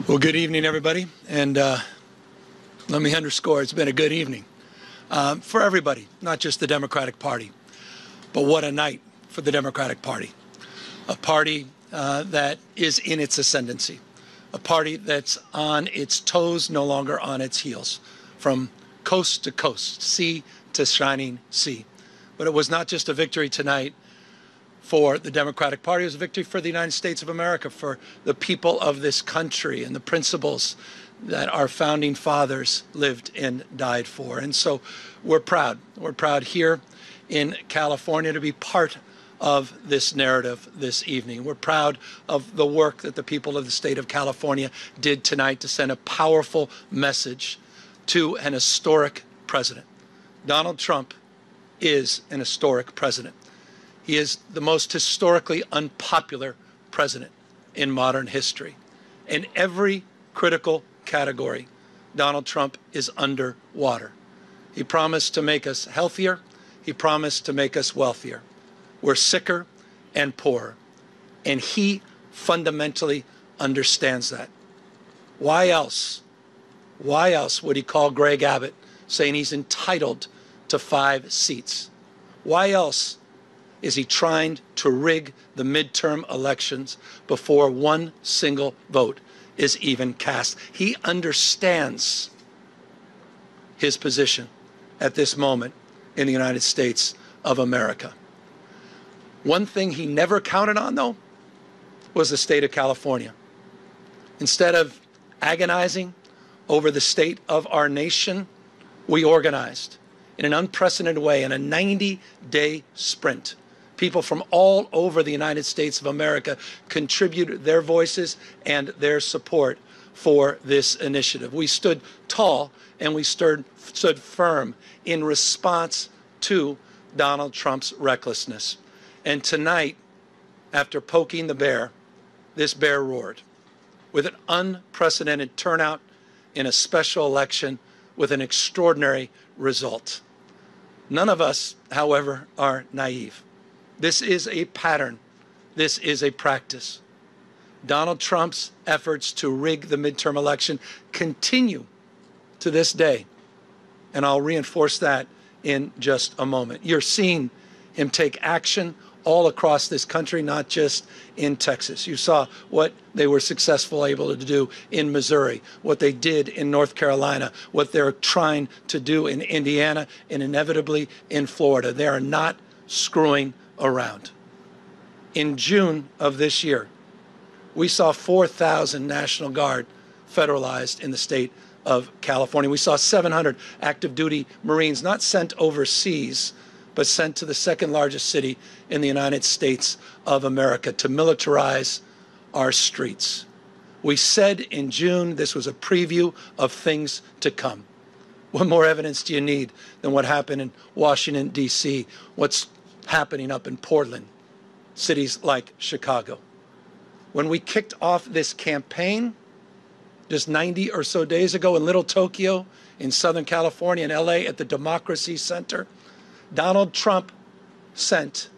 Well, good evening, everybody. And let me underscore, it's been a good evening for everybody, not just the Democratic Party. But what a night for the Democratic Party. A party that is in its ascendancy. A party that's on its toes, no longer on its heels. From coast to coast, sea to shining sea. But it was not just a victory tonight for the Democratic Party. It was a victory for the United States of America, for the people of this country and the principles that our founding fathers lived and died for. And so we're proud. We're proud here in California to be part of this narrative this evening. We're proud of the work that the people of the state of California did tonight to send a powerful message to an historic president. Donald Trump is an historic president. He is the most historically unpopular president in modern history. In every critical category, Donald Trump is underwater. He promised to make us healthier. He promised to make us wealthier. We're sicker and poorer. And he fundamentally understands that. Why else would he call Greg Abbott saying he's entitled to 5 seats? Why else is he trying to rig the midterm elections before one single vote is even cast? He understands his position at this moment in the United States of America. One thing he never counted on, though, was the state of California. Instead of agonizing over the state of our nation, we organized in an unprecedented way in a 90-day sprint. People from all over the United States of America contributed their voices and their support for this initiative. We stood tall and we stood firm in response to Donald Trump's recklessness. And tonight, after poking the bear, this bear roared with an unprecedented turnout in a special election with an extraordinary result. None of us, however, are naive. This is a pattern. This is a practice. Donald Trump's efforts to rig the midterm election continue to this day. And I'll reinforce that in just a moment. You're seeing him take action all across this country, not just in Texas. You saw what they were successful able to do in Missouri, what they did in North Carolina, what they're trying to do in Indiana, and inevitably in Florida. They are not screwing around. In June of this year, we saw 4,000 National Guard federalized in the state of California. We saw 700 active duty Marines not sent overseas, but sent to the second largest city in the United States of America to militarize our streets. We said in June this was a preview of things to come. What more evidence do you need than what happened in Washington, D.C., what's happening up in Portland, cities like Chicago? When we kicked off this campaign just 90 or so days ago in Little Tokyo, in Southern California, in L.A., at the Democracy Center, Donald Trump sent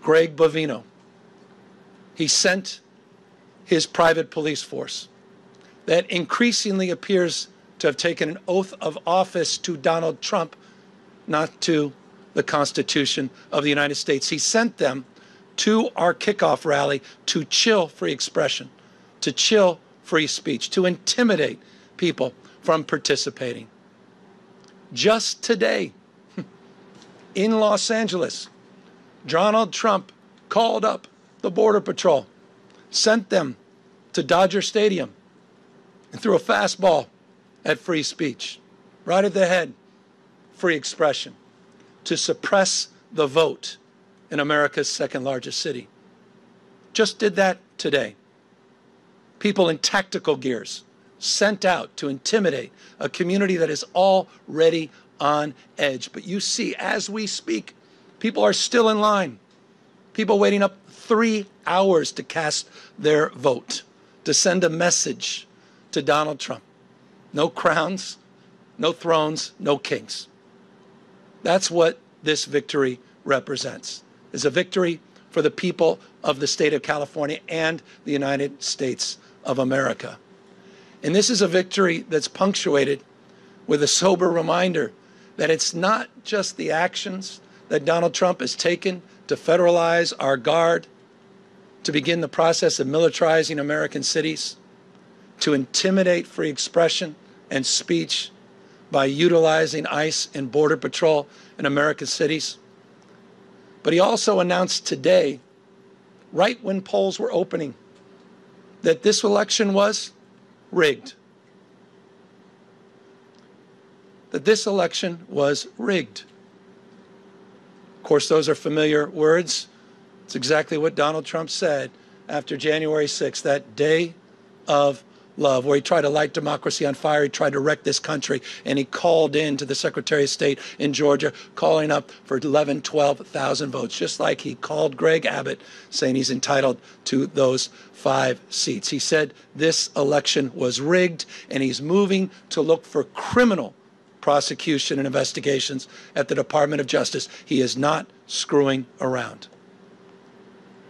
Greg Bovino. He sent his private police force that increasingly appears to have taken an oath of office to Donald Trump, not to the Constitution of the United States. He sent them to our kickoff rally to chill free expression, to chill free speech, to intimidate people from participating. Just today, in Los Angeles, Donald Trump called up the Border Patrol, sent them to Dodger Stadium, and threw a fastball at free speech, right at the head, free expression, to suppress the vote in America's second largest city. Just did that today. People in tactical gears sent out to intimidate a community that is already on edge. But you see, as we speak, people are still in line. People waiting up 3 hours to cast their vote, to send a message to Donald Trump. No crowns, no thrones, no kings. That's what this victory represents. It's a victory for the people of the state of California and the United States of America. And this is a victory that's punctuated with a sober reminder that it's not just the actions that Donald Trump has taken to federalize our guard, to begin the process of militarizing American cities, to intimidate free expression and speech by utilizing ICE and Border Patrol in American cities. But he also announced today, right when polls were opening, that this election was rigged. That this election was rigged. Of course, those are familiar words. It's exactly what Donald Trump said after January 6th, that day of love, where he tried to light democracy on fire. He tried to wreck this country, and he called in to the Secretary of State in Georgia, calling up for 11, 12,000 votes, just like he called Greg Abbott, saying he's entitled to those 5 seats. He said this election was rigged, and he's moving to look for criminal prosecution and investigations at the Department of Justice. He is not screwing around.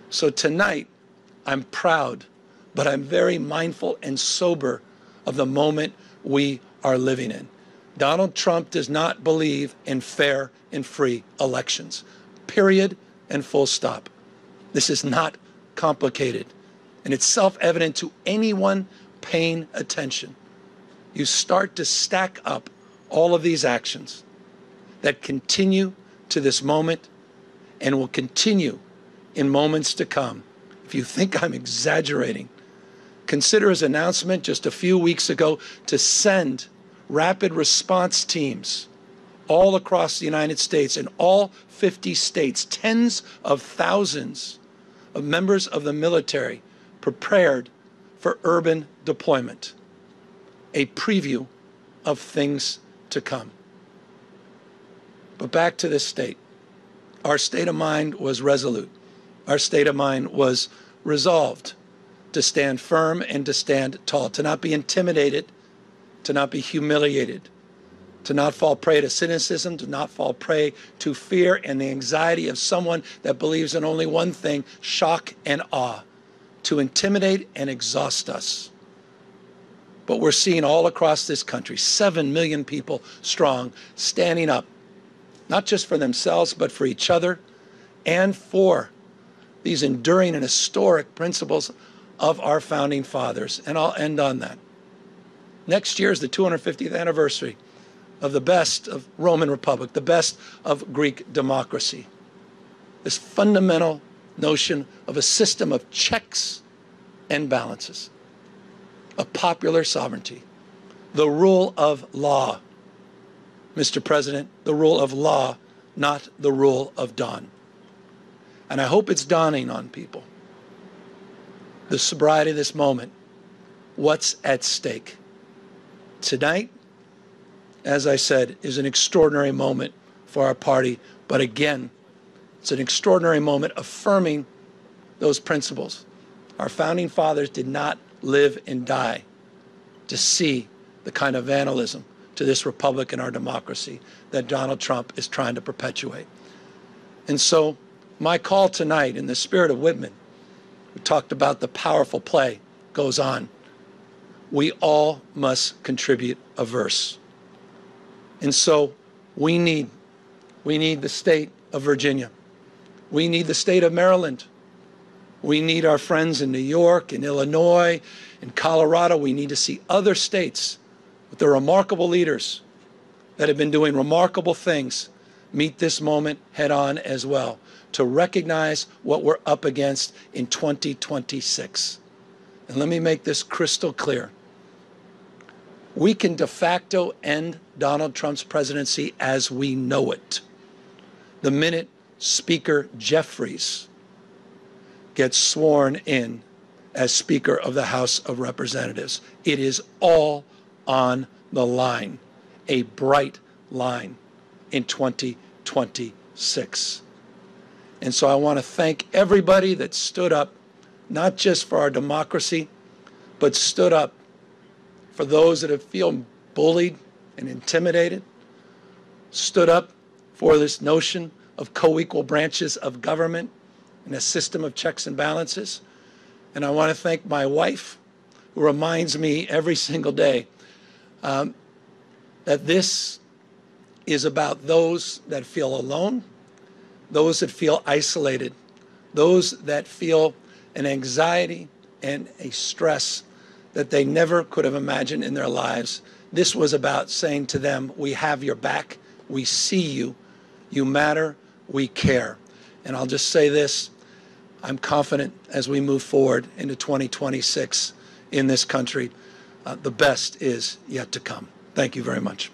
So tonight, I'm proud, but I'm very mindful and sober of the moment we are living in. Donald Trump does not believe in fair and free elections, period and full stop. This is not complicated, and it's self-evident to anyone paying attention. You start to stack up all of these actions that continue to this moment and will continue in moments to come. If you think I'm exaggerating, consider his announcement just a few weeks ago to send rapid response teams all across the United States, in all 50 states, tens of thousands of members of the military prepared for urban deployment. A preview of things to come. But back to this state. Our state of mind was resolute. Our state of mind was resolved to stand firm and to stand tall, to not be intimidated, to not be humiliated, to not fall prey to cynicism, to not fall prey to fear and the anxiety of someone that believes in only one thing, shock and awe, to intimidate and exhaust us. But we're seeing all across this country, 7 million people strong, standing up, not just for themselves, but for each other and for these enduring and historic principles of our founding fathers. And I'll end on that. Next year is the 250th anniversary of the best of Roman Republic, the best of Greek democracy. This fundamental notion of a system of checks and balances, of popular sovereignty, the rule of law. Mr. President, the rule of law, not the rule of dawn. And I hope it's dawning on people, the sobriety of this moment, what's at stake. Tonight, as I said, is an extraordinary moment for our party, but again, it's an extraordinary moment affirming those principles. Our founding fathers did not live and die to see the kind of vandalism to this republic and our democracy that Donald Trump is trying to perpetuate. And so my call tonight, in the spirit of Whitman, who talked about the powerful play, goes on. We all must contribute a verse. And so we need the state of Virginia. We need the state of Maryland. We need our friends in New York, in Illinois, in Colorado. We need to see other states with the remarkable leaders that have been doing remarkable things meet this moment head on as well, to recognize what we're up against in 2026. And let me make this crystal clear. We can de facto end Donald Trump's presidency as we know it the minute Speaker Jeffries gets sworn in as Speaker of the House of Representatives. It is all on the line, a bright line in 2026. And so I want to thank everybody that stood up, not just for our democracy, but stood up for those that have feel bullied and intimidated, stood up for this notion of co-equal branches of government and a system of checks and balances. And I want to thank my wife, who reminds me every single day that this is about those that feel alone, those that feel isolated, those that feel an anxiety and a stress that they never could have imagined in their lives. This was about saying to them, we have your back, we see you, you matter, we care. And I'll just say this, I'm confident as we move forward into 2026 in this country, the best is yet to come. Thank you very much.